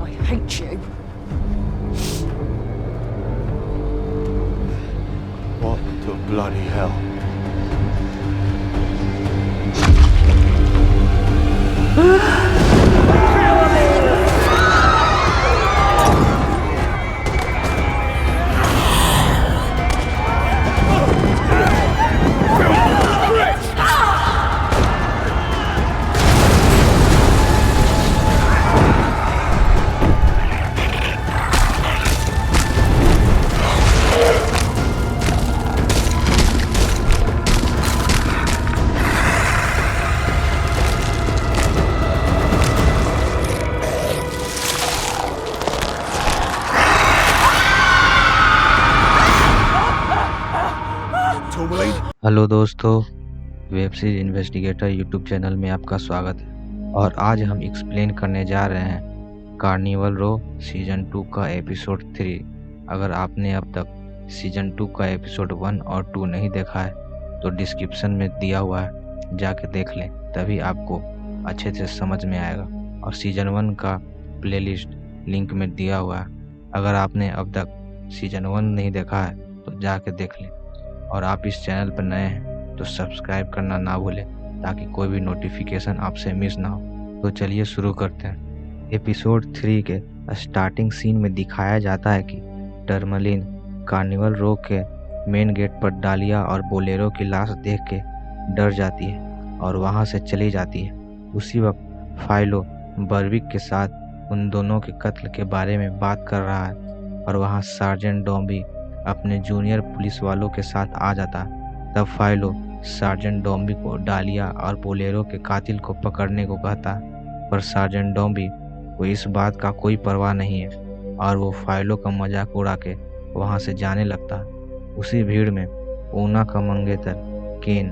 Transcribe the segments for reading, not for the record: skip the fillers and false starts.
I hate you. What the bloody hell? Hello दोस्तों, web series investigator YouTube channel में आपका स्वागत है। और आज हम एक्सप्लेन करने जा रहे हैं कार्निवल रो सीजन 2 का एपिसोड 3। अगर आपने अब तक सीजन 2 का एपिसोड 1 और 2 नहीं देखा है तो डिस्क्रिप्शन में दिया हुआ है, जाके देख लें, तभी आपको अच्छे से समझ में आएगा। और सीजन 1 का प्लेलिस्ट लिंक में दिया हुआ है। अगर आपने अब तक सीजन 1 नहीं देखा है तो जाके देख लें। और आप इस चैनल पर नए हैं तो सब्सक्राइब करना ना भूलें, ताकि कोई भी नोटिफिकेशन आपसे मिस ना हो। तो चलिए शुरू करते हैं। एपिसोड 3 के स्टार्टिंग सीन में दिखाया जाता है कि टर्मलिन कार्निवल रो के मेन गेट पर डालिया और बोलेरो की लाश देख के डर जाती है और वहां से चली जाती है। उसी वक्त फाइलो बर्विक के साथ उन दोनों के कत्ल के बारे में बात कर रहा है और वहां सार्जेंट डॉम्बी अपने जूनियर पुलिस वालों के साथ आ जाता है। तब फाइलो सार्जेंट डॉम्बी को डालिया और बोलेरो के कातिल को पकड़ने को कहता है, पर सार्जेंट डॉम्बी को इस बात का कोई परवाह नहीं है और वो फाइलो का मजाक उड़ा के वहां से जाने लगता है। उसी भीड़ में ऊना का मंगेतर केन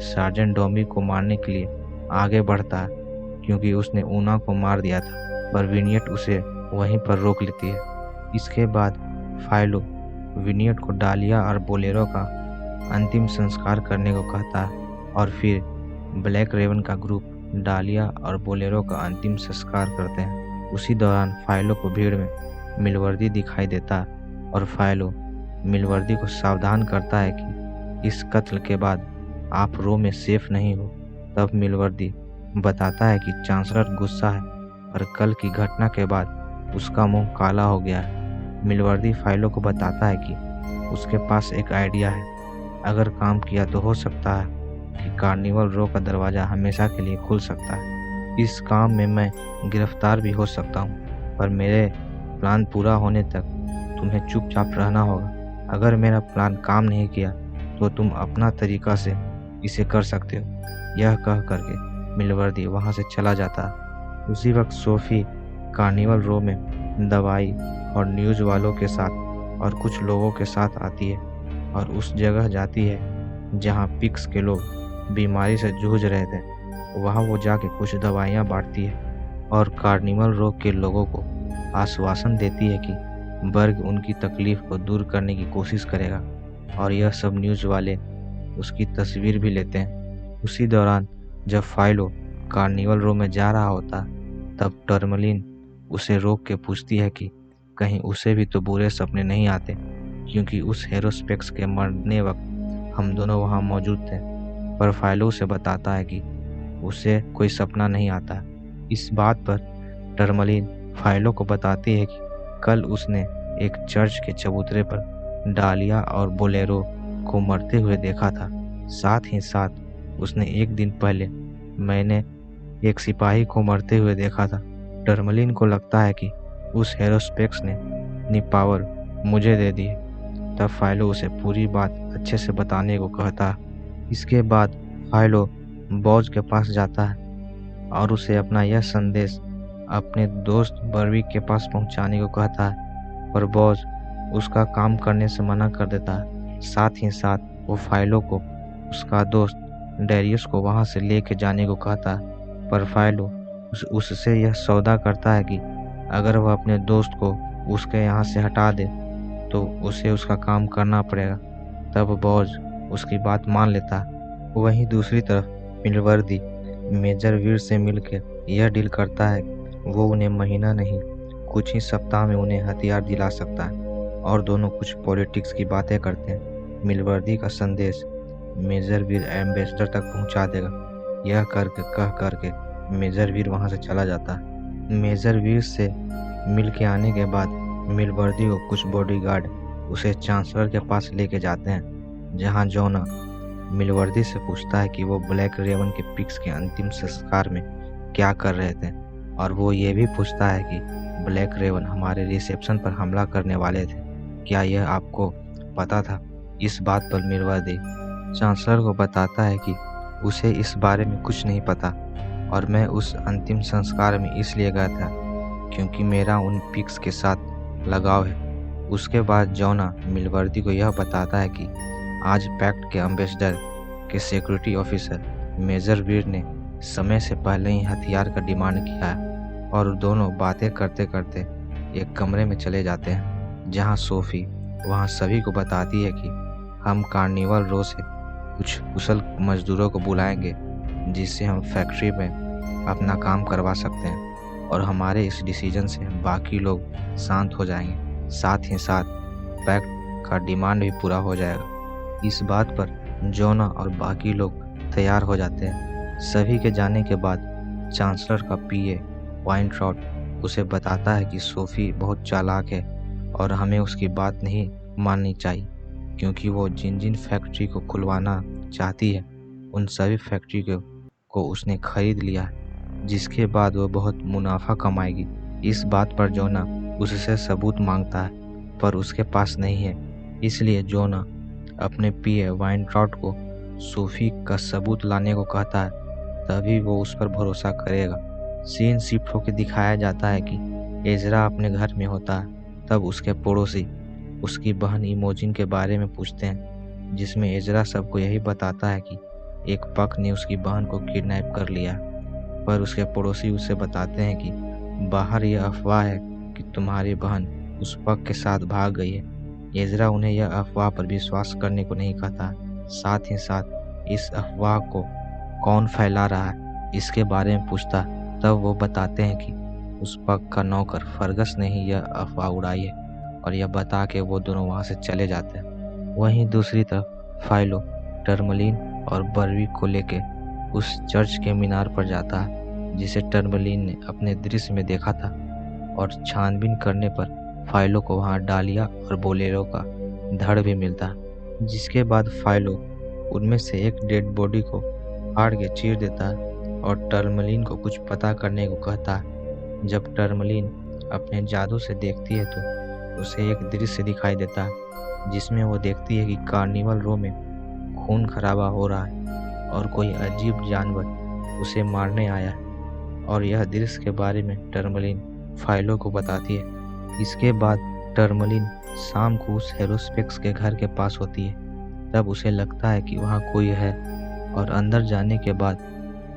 सार्जेंट डॉम्बी को मारने के लिए आगे बढ़ता है, क्योंकि उसने ऊना को मार दिया था, पर विनियट उसे वहीं पर रोक लेती है। इसके बाद फाइलो विनियट को डालिया और बोलेरो का अंतिम संस्कार करने को कहता है और फिर ब्लैक रेवन का ग्रुप डालिया और बोलेरो का अंतिम संस्कार करते हैं। उसी दौरान फाइलो को भीड़ में मिलवर्दी दिखाई देता है और फाइलो मिलवर्दी को सावधान करता है कि इस कत्ल के बाद आप रो में सेफ नहीं हो। तब मिलवर्दी बताता है कि चांसलर गुस्सा है और कल की घटना के बाद उसका मुंह काला हो गया है। मिलवर्दी फाइलो को बताता है कि उसके पास एक आइडिया है, अगर काम किया तो हो सकता है कि कार्निवल रो का दरवाज़ा हमेशा के लिए खुल सकता है। इस काम में मैं गिरफ्तार भी हो सकता हूँ, पर मेरे प्लान पूरा होने तक तुम्हें चुपचाप रहना होगा। अगर मेरा प्लान काम नहीं किया तो तुम अपना तरीका से इसे कर सकते हो। यह कह करके मिलवर्दी वहाँ से चला जाता है। उसी वक्त सोफी कार्निवल रो में दवाई और न्यूज़ वालों के साथ और कुछ लोगों के साथ आती है और उस जगह जाती है जहां पिक्स के लोग बीमारी से जूझ रहे थे। वहां वो जाके कुछ दवाइयां बांटती है और कार्निवल रो के लोगों को आश्वासन देती है कि बर्ग उनकी तकलीफ को दूर करने की कोशिश करेगा। और यह सब न्यूज़ वाले उसकी तस्वीर भी लेते हैं। उसी दौरान जब फाइलो कार्निवल रो में जा रहा होता तब टर्मलिन उसे रोक के पूछती है कि कहीं उसे भी तो बुरे सपने नहीं आते, क्योंकि उस हेरोस्पेक्स के मरने वक्त हम दोनों वहां मौजूद थे। पर फाइलो उसे बताता है कि उसे कोई सपना नहीं आता। इस बात पर टर्मलिन फाइलो को बताती है कि कल उसने एक चर्च के चबूतरे पर डालिया और बोलेरो को मरते हुए देखा था। साथ ही साथ उसने एक दिन पहले मैंने एक सिपाही को मरते हुए देखा था। टर्मलिन को लगता है कि उस हेरोस्पेक्स ने अपनी पावर मुझे दे दी। तब फाइलो उसे पूरी बात अच्छे से बताने को कहता है। इसके बाद फाइलो बॉज के पास जाता है और उसे अपना यह संदेश अपने दोस्त बर्विक के पास पहुंचाने को कहता है, पर बॉज उसका काम करने से मना कर देता है। साथ ही साथ वो फाइलो को उसका दोस्त डेरियस को वहां से लेके जाने को कहता है, पर फाइलो उससे यह सौदा करता है कि अगर वह अपने दोस्त को उसके यहाँ से हटा दे तो उसे उसका काम करना पड़ेगा। तब बॉज उसकी बात मान लेता है। वहीं दूसरी तरफ मिलवर्दी मेजर वीर से मिलकर यह डील करता है वो उन्हें महीना नहीं कुछ ही सप्ताह में उन्हें हथियार दिला सकता है और दोनों कुछ पॉलिटिक्स की बातें करते हैं। मिलवर्दी का संदेश मेजर वीर एम्बेसडर तक पहुंचा देगा। यह कह करके मेजर वीर वहां से चला जाता है। मेजर वीर से मिल के आने के बाद मिलवर्दी को कुछ बॉडीगार्ड उसे चांसलर के पास लेके जाते हैं, जहां जोना मिलवर्दी से पूछता है कि वो ब्लैक रेवन के पिक्स के अंतिम संस्कार में क्या कर रहे थे, और वो ये भी पूछता है कि ब्लैक रेवन हमारे रिसेप्शन पर हमला करने वाले थे, क्या यह आपको पता था? इस बात पर मिलवर्दी चांसलर को बताता है कि उसे इस बारे में कुछ नहीं पता और मैं उस अंतिम संस्कार में इसलिए गया था क्योंकि मेरा उन पिक्स के साथ लगाव है। उसके बाद जोना मिलवर्दी को यह बताता है कि आज पैक्ट के एम्बेसडर के सिक्योरिटी ऑफिसर मेजर वीर ने समय से पहले ही हथियार का डिमांड किया है, और दोनों बातें करते करते एक कमरे में चले जाते हैं जहां सोफी वहां सभी को बताती है कि हम कार्निवल रो से कुछ कुशल मजदूरों को बुलाएंगे जिससे हम फैक्ट्री में अपना काम करवा सकते हैं, और हमारे इस डिसीजन से बाकी लोग शांत हो जाएंगे। साथ ही साथ पैक्ट का डिमांड भी पूरा हो जाएगा। इस बात पर जोना और बाकी लोग तैयार हो जाते हैं। सभी के जाने के बाद चांसलर का पीए वाइनट्राउट उसे बताता है कि सोफी बहुत चालाक है और हमें उसकी बात नहीं माननी चाहिए, क्योंकि वो जिन जिन फैक्ट्री को खुलवाना चाहती है उन सभी फैक्ट्री को उसने खरीद लिया है, जिसके बाद वो बहुत मुनाफा कमाएगी। इस बात पर जोना उससे सबूत मांगता है पर उसके पास नहीं है, इसलिए जोना अपने पीए वाइनट्राउट को सोफी का सबूत लाने को कहता है, तभी वो उस पर भरोसा करेगा। सीन शिफ्ट होकर दिखाया जाता है कि एजरा अपने घर में होता है। तब उसके पड़ोसी उसकी बहन इमोजिन के बारे में पूछते हैं, जिसमें एजरा सबको यही बताता है कि एक पक ने उसकी बहन को किडनैप कर लिया, पर उसके पड़ोसी उसे बताते हैं कि बाहर यह अफवाह है कि तुम्हारी बहन उस पक के साथ भाग गई है। एजरा उन्हें यह अफवाह पर विश्वास करने को नहीं कहता, साथ ही साथ इस अफवाह को कौन फैला रहा है इसके बारे में पूछता। तब वो बताते हैं कि उस पक का नौकर फर्गस ने ही यह अफवाह उड़ाई है, और यह बता के वो दोनों वहां से चले जाते हैं। वहीं दूसरी तरफ फाइलो टर्मलिन और बर्विक को लेके उस चर्च के मीनार पर जाता है जिसे टर्मलिन ने अपने दृश्य में देखा था, और छानबीन करने पर फाइलो को वहां डालिया और बोलेरो का धड़ भी मिलता है, जिसके बाद फाइलो उनमें से एक डेड बॉडी को फाड़ के चीर देता है और टर्मलिन को कुछ पता करने को कहता है। जब टर्मलिन अपने जादू से देखती है तो उसे एक दृश्य दिखाई देता है जिसमें वो देखती है कि कार्निवल रो में खून खराबा हो रहा है और कोई अजीब जानवर उसे मारने आया है, और यह दृश्य के बारे में टर्मलिन फाइलो को बताती है। इसके बाद टर्मलिन शाम को उस हेरोस्पेक्स के घर के पास होती है। तब उसे लगता है कि वहाँ कोई है, और अंदर जाने के बाद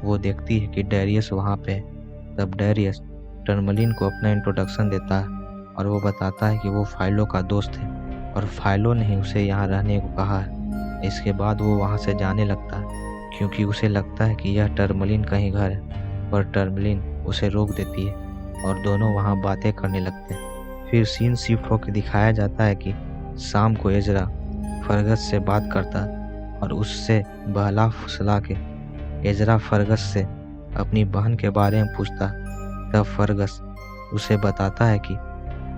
वो देखती है कि डेरियस वहाँ पे है। तब डेरियस टर्मलिन को अपना इंट्रोडक्शन देता है और वो बताता है कि वो फाइलो का दोस्त है और फाइलो ने ही उसे यहाँ रहने को कहा है। इसके बाद वो वहाँ से जाने लगता है क्योंकि उसे लगता है कि यह टर्मलिन का ही घर है, पर टर्मलिन उसे रोक देती है और दोनों वहाँ बातें करने लगते हैं। फिर सीन शिफ्ट होकर दिखाया जाता है कि शाम को एजरा फर्गस से बात करता है और उससे बहला फुसला के एजरा फर्गस से अपनी बहन के बारे में पूछता। तब फर्गस उसे बताता है कि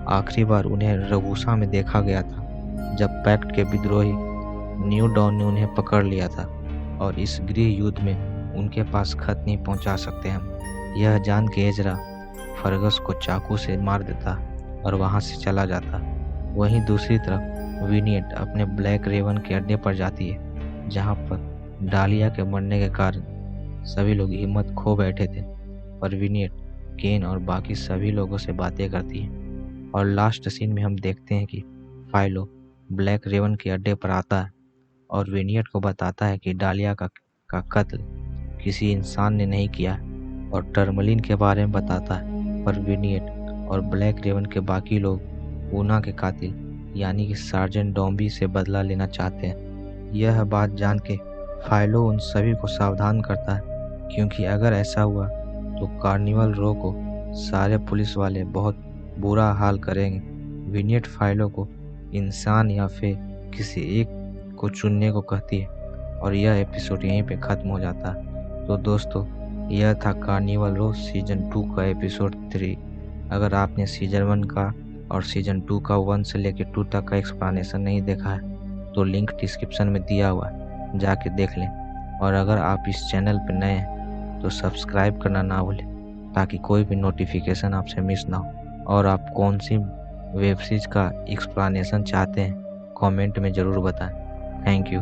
आखिरी बार उन्हें रगूसा में देखा गया था जब पैक्ट के विद्रोही न्यू डॉन ने उन्हें पकड़ लिया था, और इस गृह युद्ध में उनके पास खत नहीं पहुंचा सकते हम। यह जान के एजरा फर्गस को चाकू से मार देता और वहां से चला जाता। वहीं दूसरी तरफ विनियट अपने ब्लैक रेवन के अड्डे पर जाती है, जहां पर डालिया के मरने के कारण सभी लोग हिम्मत खो बैठे थे, पर विनियट केन और बाकी सभी लोगों से बातें करती है। और लास्ट सीन में हम देखते हैं कि फाइलो ब्लैक रेवन के अड्डे पर आता है और विनियट को बताता है कि डालिया का कत्ल किसी इंसान ने नहीं किया, और टर्मलिन के बारे में बताता है, पर विनियट और ब्लैक रेवन के बाकी लोग ऊना के कातिल यानी कि सार्जेंट डॉम्बी से बदला लेना चाहते हैं। यह बात जान के फाइलो उन सभी को सावधान करता है, क्योंकि अगर ऐसा हुआ तो कार्निवल रो को सारे पुलिस वाले बहुत बुरा हाल करेंगे। विनियट फाइलों को इंसान या फिर किसी एक को चुनने को कहती है और यह एपिसोड यहीं पे ख़त्म हो जाता है। तो दोस्तों, यह था कार्निवल रो सीजन 2 का एपिसोड 3। अगर आपने सीजन 1 का और सीजन 2 का 1 से लेकर 2 तक का एक्सप्लेनेशन नहीं देखा है तो लिंक डिस्क्रिप्शन में दिया हुआ है, जाके देख लें। और अगर आप इस चैनल पर नए हैं तो सब्सक्राइब करना ना भूलें ताकि कोई भी नोटिफिकेशन आपसे मिस ना हो। और आप कौन सी वेब सीरीज का एक्सप्लेनेशन चाहते हैं कमेंट में ज़रूर बताएं। Thank you.